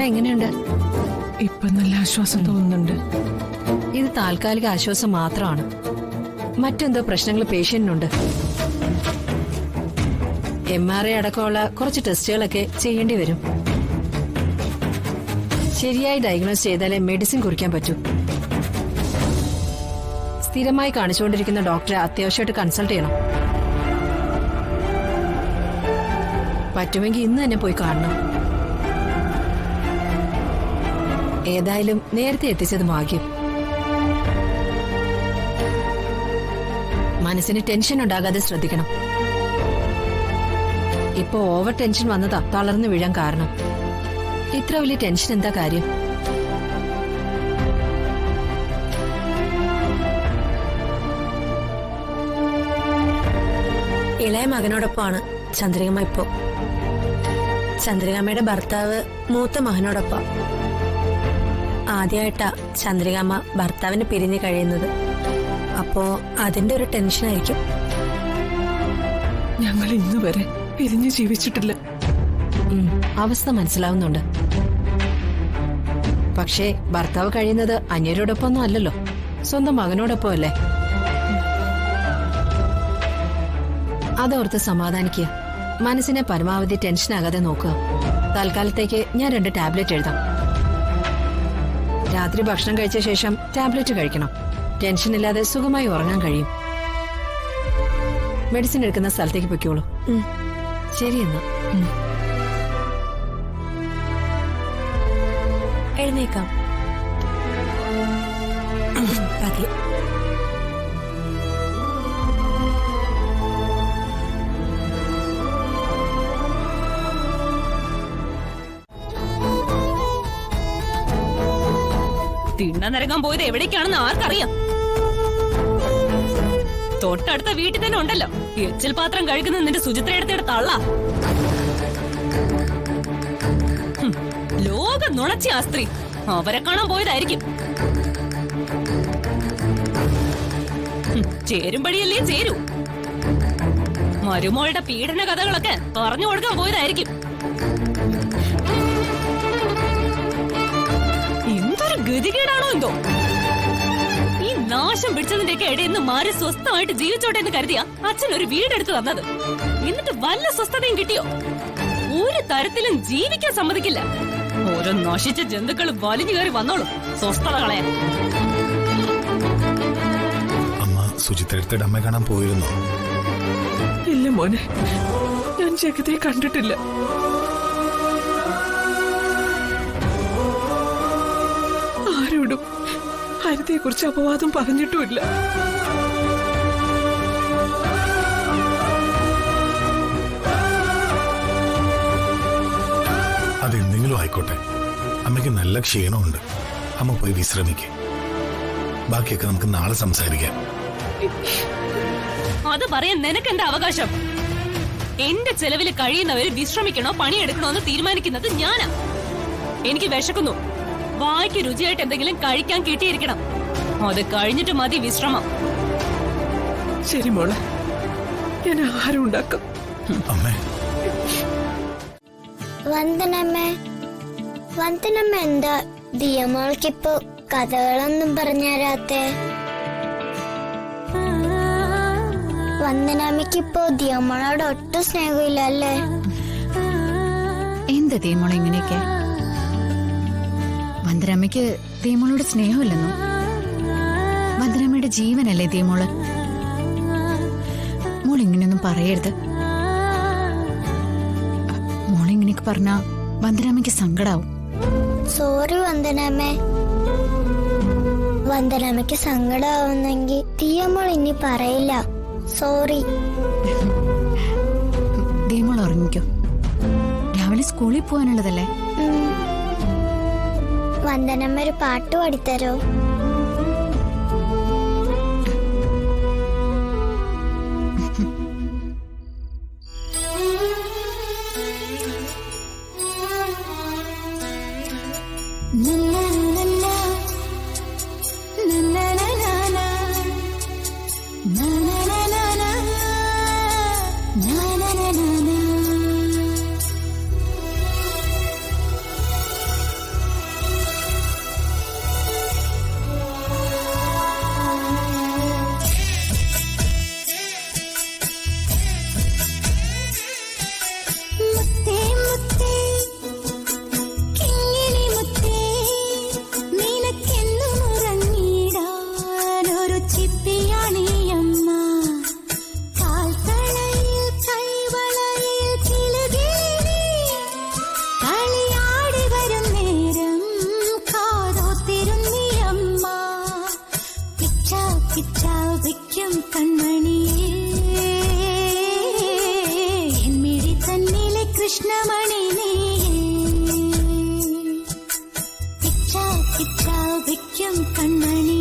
എങ്ങനെയുണ്ട്? ഇപ്പൊ നല്ല ആശ്വാസം തോന്നുന്നുണ്ട്. ഇത് താൽക്കാലിക ആശ്വാസം മാത്രമാണ്. മറ്റെന്തോ പ്രശ്നങ്ങൾ പേഷ്യന്റിനുണ്ട്. MRI അടക്കമുള്ള കുറച്ച് ടെസ്റ്റുകളൊക്കെ ചെയ്യേണ്ടി വരും. ശരിയായി ഡയഗ്നോസ് ചെയ്താലേ മെഡിസിൻ കുറിക്കാൻ പറ്റൂ. സ്ഥിരമായി കാണിച്ചുകൊണ്ടിരിക്കുന്ന ഡോക്ടറെ അത്യാവശ്യമായിട്ട് കൺസൾട്ട് ചെയ്യണം. പറ്റുമെങ്കിൽ ഇന്ന് തന്നെ പോയി കാണണം. ഏതായാലും നേരത്തെ എത്തിച്ചത് ഭാഗ്യം. മനസ്സിന് ടെൻഷൻ ഉണ്ടാകാതെ ശ്രദ്ധിക്കണം. ഇപ്പൊ ഓവർ ടെൻഷൻ വന്നതാ തളർന്നു വീഴാൻ കാരണം. ഇത്ര വലിയ ടെൻഷൻ എന്താ കാര്യം? ഇളയ മകനോടൊപ്പമാണ് ചന്ദ്രികമ്മ ഇപ്പോ. ചന്ദ്രികമ്മയുടെ ഭർത്താവ് മൂത്ത മകനോടൊപ്പം. ആദ്യമായിട്ടാ ചന്ദ്രികമ്മ ഭർത്താവിന് പിരിഞ്ഞു കഴിയുന്നത്. അപ്പോ അതിന്റെ ഒരു ടെൻഷനായിരിക്കും. ഞങ്ങൾ ഇന്ന് വരെ പിരിഞ്ഞു ജീവിച്ചിട്ടില്ല. അവസ്ഥ മനസ്സിലാവുന്നുണ്ട്. പക്ഷേ ഭർത്താവ് കഴിയുന്നത് അന്യരോടൊപ്പമൊന്നും അല്ലല്ലോ, സ്വന്തം മകനോടൊപ്പം അല്ലേ. അതോർത്ത് സമാധാനിക്കുക. മനസ്സിനെ പരമാവധി ടെൻഷനാകാതെ നോക്കുക. തൽക്കാലത്തേക്ക് ഞാൻ 2 ടാബ്ലറ്റ് എഴുതാം. രാത്രി ഭക്ഷണം കഴിച്ച ശേഷം ടാബ്ലറ്റ് കഴിക്കണം. ടെൻഷൻ ഇല്ലാതെ സുഖമായി ഉറങ്ങാൻ കഴിയും. മെഡിസിൻ എടുക്കുന്ന സ്ഥലത്തേക്ക് പൊയ്ക്കോളൂ. ശരി എന്നാ. എഴുന്നേക്കാം. തിണ്ണനിറങ്ങാൻ പോയത് എവിടേക്കാണെന്ന് ആർക്കറിയാം. തൊട്ടടുത്ത വീട്ടിൽ തന്നെ ഉണ്ടല്ലോ എച്ചിൽ പാത്രം കഴിക്കുന്ന നിന്റെ സുചിത്രയെടുത്തിയുടെ തള്ള. ലോക നുണച്ചി ആ സ്ത്രീ. അവരെ കാണാൻ പോയതായിരിക്കും. ചേരുംപടിയല്ലേ ചേരൂ. മരുമോളുടെ പീഡന കഥകളൊക്കെ പറഞ്ഞു കൊടുക്കാൻ പോയതായിരിക്കും. എന്തൊരു ഗതികേടാണോ എന്തോ. ഈ നാശം പിടിച്ചതിന്റെയൊക്കെ ഇടയിൽ നിന്ന് മാറി സ്വസ്ഥമായിട്ട് ജീവിച്ചോട്ടെ എന്ന് കരുതിയാ അച്ഛൻ ഒരു വീടെടുത്ത് തന്നത്. എന്നിട്ട് വല്ല സ്വസ്ഥതയും കിട്ടിയോ? ഒരു തരത്തിലും ജീവിക്കാൻ സമ്മതിക്കില്ല. ഓരോ നശിച്ച ജന്തുക്കൾ വലിഞ്ഞു കയറി വന്നോളൂ സ്വസ്ഥത കളയാൻ. അമ്മ സുചിത്രയുടെ അമ്മ കാണാൻ പോയിരുന്നോ? ഇല്ല മോനെ, ഞാൻ ജഗതിയെ കണ്ടിട്ടില്ല. ആരോടും ഹരിതയെ കുറിച്ച് അപവാദം പറഞ്ഞിട്ടുമില്ല. അതെന്തെങ്കിലും ആയിക്കോട്ടെ, അമ്മയ്ക്ക് നല്ല ക്ഷീണമുണ്ട്. അമ്മ പോയി വിശ്രമിക്കേ. ബാക്കിയൊക്കെ നമുക്ക് നാളെ സംസാരിക്കാം. അത് പറയാൻ നിനക്ക് എന്താ അവകാശം? എന്റെ ചെലവിൽ കഴിയുന്നവര് വിശ്രമിക്കണോ പണിയെടുക്കണോ എന്ന് തീരുമാനിക്കുന്നത് ഞാനാ. എനിക്ക് വിശക്കുന്നു. വായ്ക്ക് രുചിയായിട്ട് എന്തെങ്കിലും കഴിക്കാൻ കിട്ടിയിരിക്കണം. അത് കഴിഞ്ഞിട്ട് മതി വിശ്രമം. ശരി മോളെ, ഞാൻ ആഹാരം ഉണ്ടാക്കാം. അമ്മേ. വന്ദനമ്മ എന്താ ദിയമോൾക്കിപ്പോ കഥകളൊന്നും പറഞ്ഞുതരാത്തെ? വന്ദനമ്മയ്ക്കിപ്പോ ദിയമോളോട് ഒട്ടും സ്നേഹമില്ല അല്ലേ? എന്താ ദിയമോളെ ഇങ്ങനെയൊക്കെ? വന്ദനമ്മയ്ക്ക് ദിയമോളോട് സ്നേഹമില്ലെന്നോ? വന്ദനമ്മയുടെ ജീവനല്ലേ ദിയമോള്. മോളിങ്ങനെയൊന്നും പറയരുത്. മോളിങ്ങനെയൊക്കെ പറഞ്ഞാ വന്ദനമ്മയ്ക്ക് സങ്കടാവും. സോറി വന്ദനമ്മേ. വന്ദനമ്മയ്ക്ക് സങ്കടാവുന്നെങ്കിൽ ദിയമോൾ ഇനി പറയില്ല. സോറി. ദിയമോൾ ഉറങ്ങിക്കോ. രാവിലെ സ്കൂളിൽ പോകാനുള്ളതല്ലേ. വന്ദനമ്മ ഒരു പാട്ട് പാടിത്തരോ? കൺമണി